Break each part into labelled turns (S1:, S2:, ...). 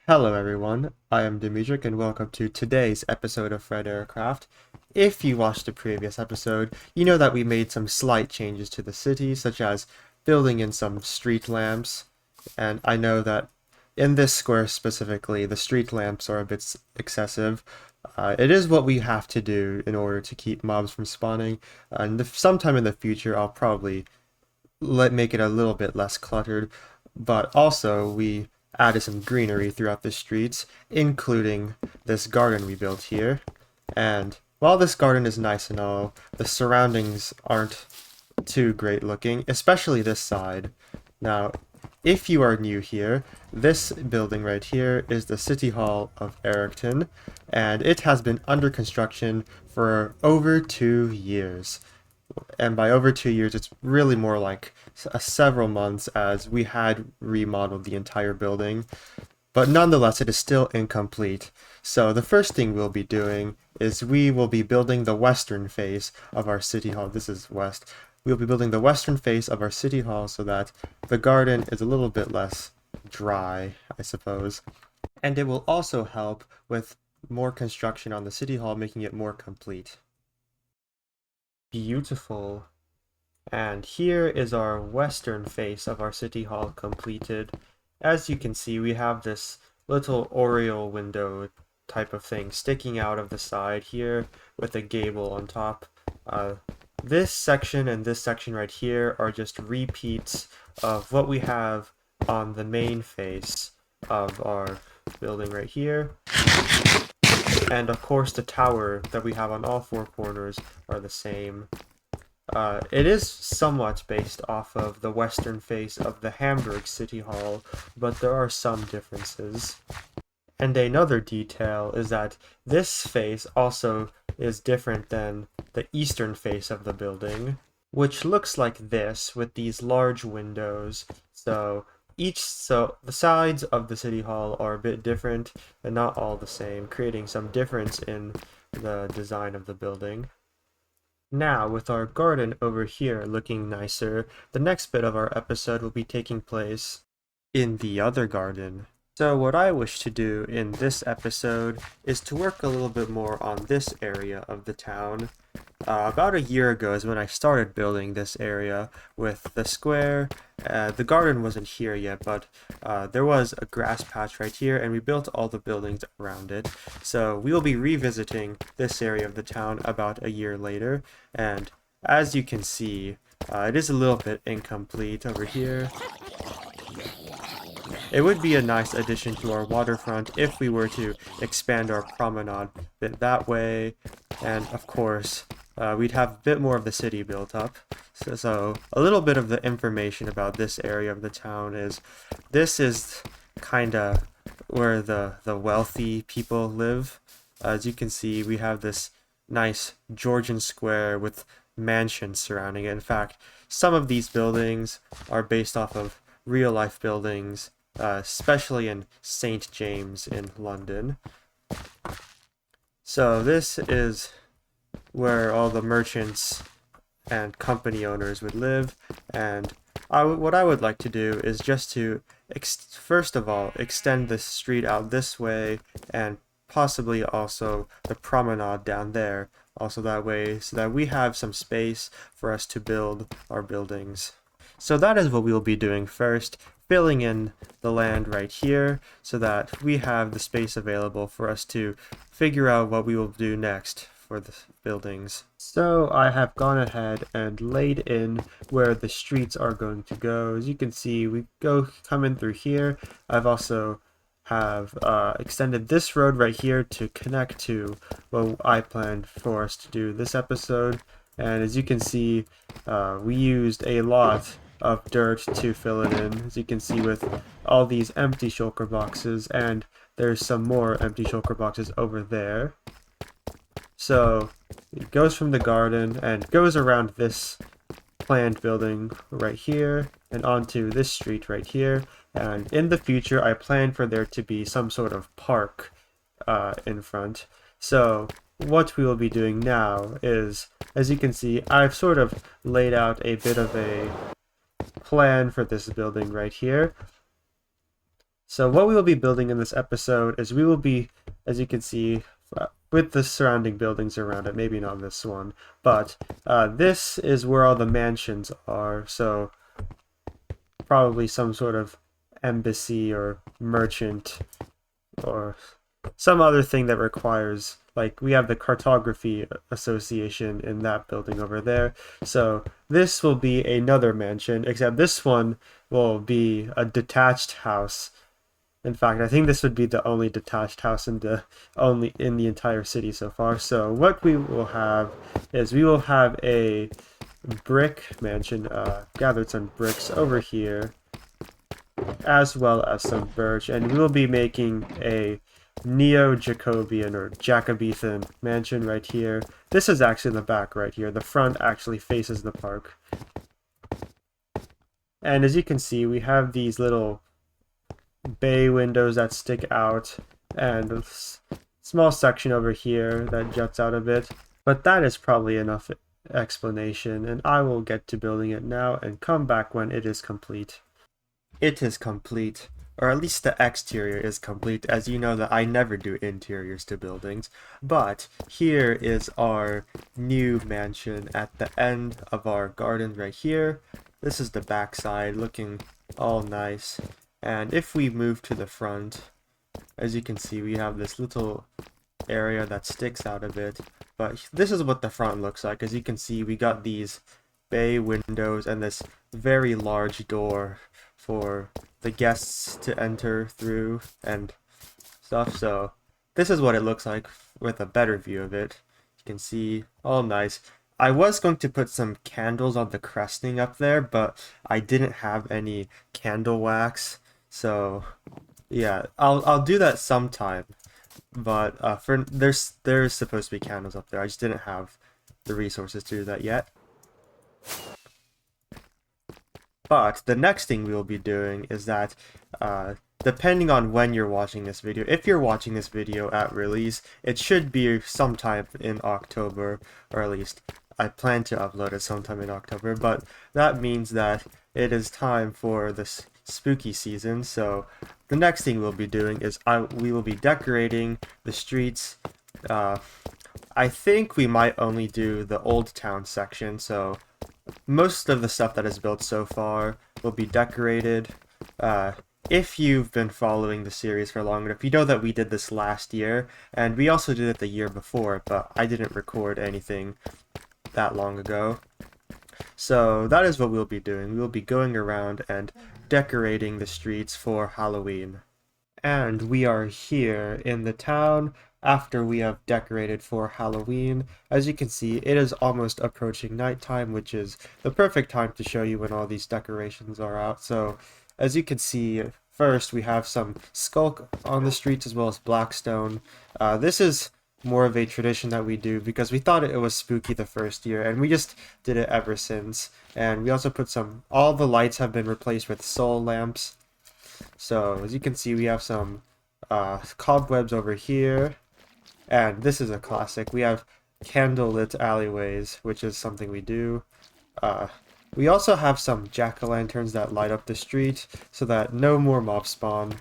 S1: Hello everyone, I am Dimitri and welcome to today's episode of Fryderykraft. If you watched the previous episode, you know that we made some slight changes to the city, such as building in some street lamps, and I know that in this square specifically, the street lamps are a bit excessive. It is what we have to do in order to keep mobs from spawning, and sometime in the future I'll probably make it a little bit less cluttered, but also we added some greenery throughout the streets, including this garden we built here. And while this garden is nice and all, the surroundings aren't too great looking, especially this side. Now, if you are new here, this building right here is the City Hall of Ericton, and it has been under construction for over 2 years. And by over 2 years, it's really more like several months, as we had remodeled the entire building. But nonetheless, it is still incomplete. So the first thing we'll be doing is we will be building the western face of our city hall. This is west. We'll be building the western face of our city hall so that the garden is a little bit less dry, I suppose. And it will also help with more construction on the city hall, making it more complete. Beautiful. And here is our western face of our city hall completed. As you can see, we have this little oriel window type of thing sticking out of the side here with a gable on top. This section and this section right here are just repeats of what we have on the main face of our building right here. And of course the tower that we have on all four corners are the same. It is somewhat based off of the western face of the Hamburg City Hall, but there are some differences. And another detail is that this face also is different than the eastern face of the building, which looks like this with these large windows. So the sides of the city hall are a bit different and not all the same, creating some difference in the design of the building. Now, with our garden over here looking nicer, the next bit of our episode will be taking place in the other garden. So what I wish to do in this episode is to work a little bit more on this area of the town. About a year ago is when I started building this area with the square. The garden wasn't here yet, but there was a grass patch right here, and we built all the buildings around it. So we will be revisiting this area of the town about a year later, and as you can see, it is a little bit incomplete over here. It would be a nice addition to our waterfront if we were to expand our promenade a bit that way, and of course, we'd have a bit more of the city built up. So a little bit of the information about this area of the town is, this is kinda where the wealthy people live. As you can see, we have this nice Georgian square with mansions surrounding it. In fact, some of these buildings are based off of real life buildings, especially in St. James in London. So this is where all the merchants and company owners would live, and what I would like to do is just to first of all extend the street out this way, and possibly also the promenade down there, also that way, so that we have some space for us to build our buildings. So that is what we will be doing first, filling in the land right here so that we have the space available for us to figure out what we will do next for the buildings. So I have gone ahead and laid in where the streets are going to go. As you can see, we come in through here. I've also have extended this road right here to connect to what I planned for us to do this episode. And as you can see, we used a lot of dirt to fill it in, as you can see with all these empty shulker boxes, and there's some more empty shulker boxes over there. So it goes from the garden and goes around this planned building right here and onto this street right here, and in the future I plan for there to be some sort of park in front. So what we will be doing now is, as you can see, I've sort of laid out a bit of a plan for this building right here. So what we will be building in this episode is we will be, as you can see, with the surrounding buildings around it, maybe not this one, but this is where all the mansions are, so probably some sort of embassy or merchant or some other thing that requires, like we have the cartography association in that building over there. So this will be another mansion, except this one will be a detached house. In fact, I think this would be the only detached house in the entire city so far. So what we will have is we will have a brick mansion, gathered some bricks over here, as well as some birch, and we will be making a neo-Jacobean or Jacobean mansion right here. This is actually in the back right here. The front actually faces the park. And as you can see, we have these little bay windows that stick out and a small section over here that juts out a bit. But that is probably enough explanation, and I will get to building it now and come back when it is complete. It is complete, or at least the exterior is complete, as you know that I never do interiors to buildings. But here is our new mansion at the end of our garden right here. This is the back side, looking all nice. And if we move to the front, as you can see, we have this little area that sticks out a bit. But this is what the front looks like. As you can see, we got these bay windows and this very large door for the guests to enter through and stuff. So this is what it looks like with a better view of it. You can see all nice. I was going to put some candles on the cresting up there, but I didn't have any candle wax. So yeah, I'll do that sometime. But there's supposed to be candles up there. I just didn't have the resources to do that yet. But the next thing we will be doing is that, depending on when you're watching this video, if you're watching this video at release, it should be sometime in October, or at least I plan to upload it sometime in October, but that means that it is time for this spooky season. So the next thing we'll be doing is we will be decorating the streets. I think we might only do the Old Town section, so most of the stuff that is built so far will be decorated. If you've been following the series for long enough, you know that we did this last year, and we also did it the year before, but I didn't record anything that long ago. So that is what we'll be doing. We'll be going around and decorating the streets for Halloween. And we are here in the town after we have decorated for Halloween. As you can see, it is almost approaching nighttime, which is the perfect time to show you when all these decorations are out. So, as you can see, first we have some skulk on the streets as well as blackstone. This is more of a tradition that we do because we thought it was spooky the first year, and we just did it ever since. And we also put all the lights have been replaced with soul lamps. So as you can see, we have some cobwebs over here, and this is a classic. We have candlelit alleyways, which is something we do. We also have some jack-o'-lanterns that light up the street so that no more mobs spawn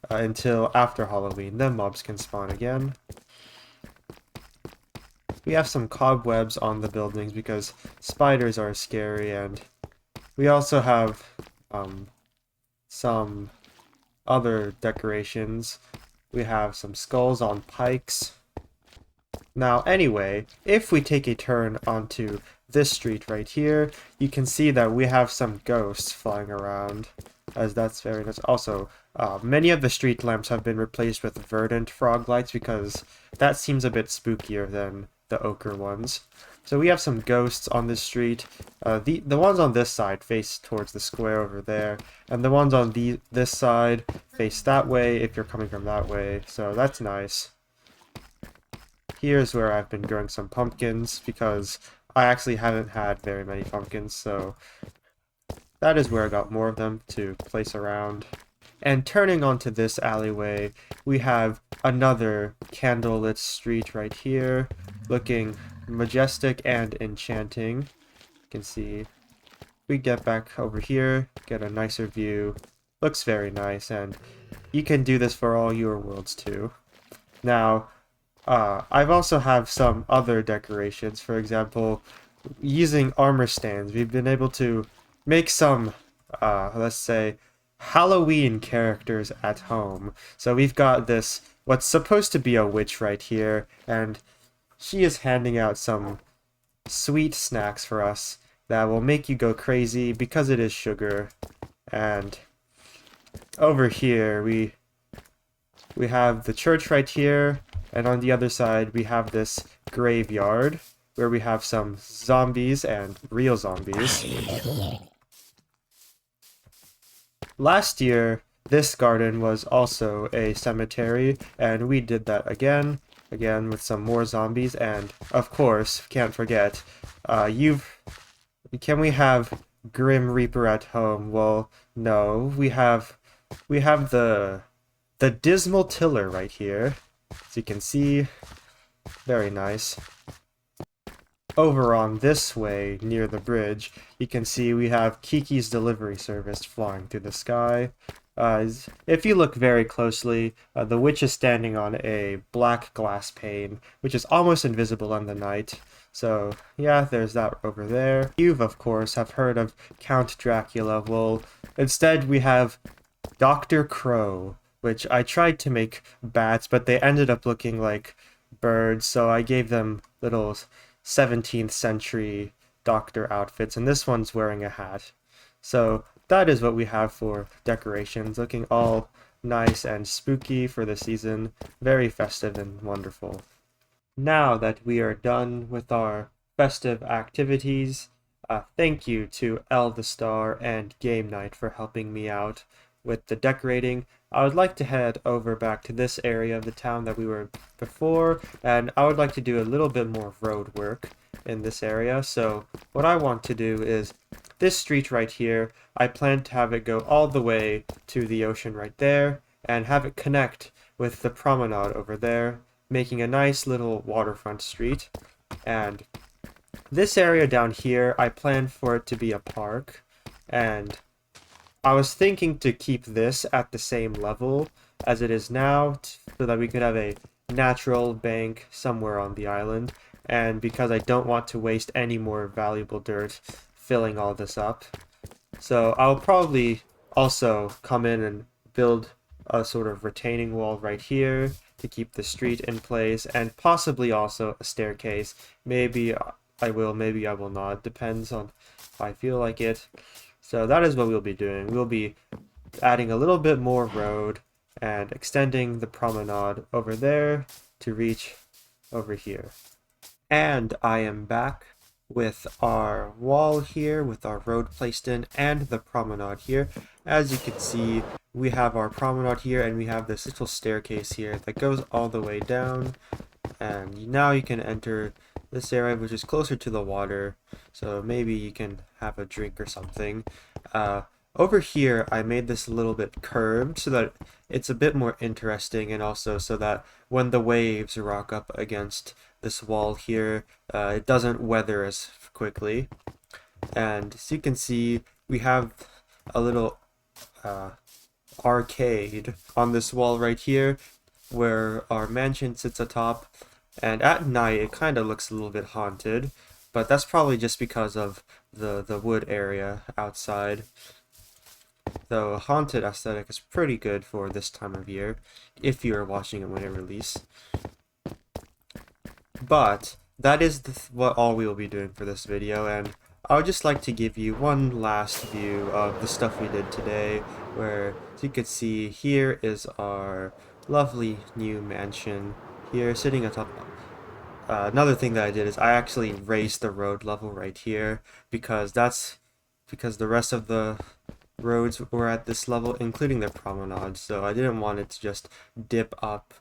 S1: until after Halloween. Then mobs can spawn again. We have some cobwebs on the buildings because spiders are scary, and we also have some other decorations. We have some skulls on pikes. Now, anyway, if we take a turn onto this street right here, you can see that we have some ghosts flying around, as that's very nice. Also, many of the street lamps have been replaced with verdant frog lights because that seems a bit spookier than the ochre ones. So we have some ghosts on this street. The ones on this side face towards the square over there, and the ones on this side face that way if you're coming from that way, so that's nice. Here's where I've been growing some pumpkins because I actually haven't had very many pumpkins, so that is where I got more of them to place around. And turning onto this alleyway, we have another candlelit street right here, looking majestic and enchanting. You can see we get back over here, get a nicer view. Looks very nice, and you can do this for all your worlds too. Now, I've also have some other decorations. For example, using armor stands, we've been able to make some, let's say, Halloween characters at home. So we've got this, what's supposed to be a witch right here, and she is handing out some sweet snacks for us that will make you go crazy because it is sugar. And over here, we have the church right here, and on the other side we have this graveyard where we have some zombies and real zombies. Last year, this garden was also a cemetery, and we did that again with some more zombies, and of course, can't forget, can we have Grim Reaper at home? Well, no, we have the Dismal Tiller right here, as you can see, very nice. Over on this way, near the bridge, you can see we have Kiki's delivery service flying through the sky. If you look very closely, the witch is standing on a black glass pane, which is almost invisible in the night. So, yeah, there's that over there. You've, of course, have heard of Count Dracula. Well, instead we have Dr. Crow, which I tried to make bats, but they ended up looking like birds, so I gave them little 17th century doctor outfits, and this one's wearing a hat. So that is what we have for decorations, looking all nice and spooky for the season, very festive and wonderful. Now that we are done with our festive activities, thank you to El the Star and Game Night for helping me out with the decorating. I would like to head over back to this area of the town that we were before, and I would like to do a little bit more road work in this area. So what I want to do is this street right here, I plan to have it go all the way to the ocean right there and have it connect with the promenade over there, making a nice little waterfront street. And this area down here, I plan for it to be a park, and I was thinking to keep this at the same level as it is now so that we could have a natural bank somewhere on the island, and because I don't want to waste any more valuable dirt filling all this up. So I'll probably also come in and build a sort of retaining wall right here to keep the street in place, and possibly also a staircase. Maybe I will, maybe I will not, depends on if I feel like it. So that is what we'll be doing. We'll be adding a little bit more road and extending the promenade over there to reach over here. And I am back with our wall here, with our road placed in, and the promenade here. As you can see, we have our promenade here, and we have this little staircase here that goes all the way down. And now you can enter this area, which is closer to the water, so maybe you can have a drink or something. Over here, I made this a little bit curved so that it's a bit more interesting, and also so that when the waves rock up against this wall here, it doesn't weather as quickly. And as you can see, we have a little arcade on this wall right here, where our mansion sits atop. And at night, it kind of looks a little bit haunted, but that's probably just because of the wood area outside. Though a haunted aesthetic is pretty good for this time of year, if you are watching it when it releases. But that is what all we will be doing for this video, and I would just like to give you one last view of the stuff we did today, where, as you can see, here is our lovely new mansion here sitting atop. Another thing that I did is I actually raised the road level right here because the rest of the roads were at this level, including the promenade, so I didn't want it to just dip up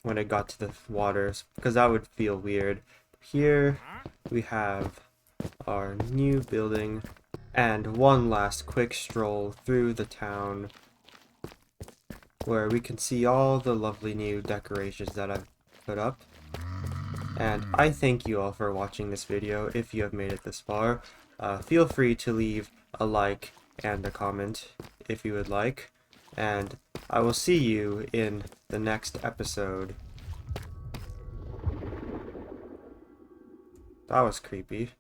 S1: when it got to the waters because that would feel weird. Here we have our new building and one last quick stroll through the town where we can see all the lovely new decorations that I've put up. And I thank you all for watching this video. If you have made it this far, feel free to leave a like and a comment if you would like. And I will see you in the next episode. That was creepy.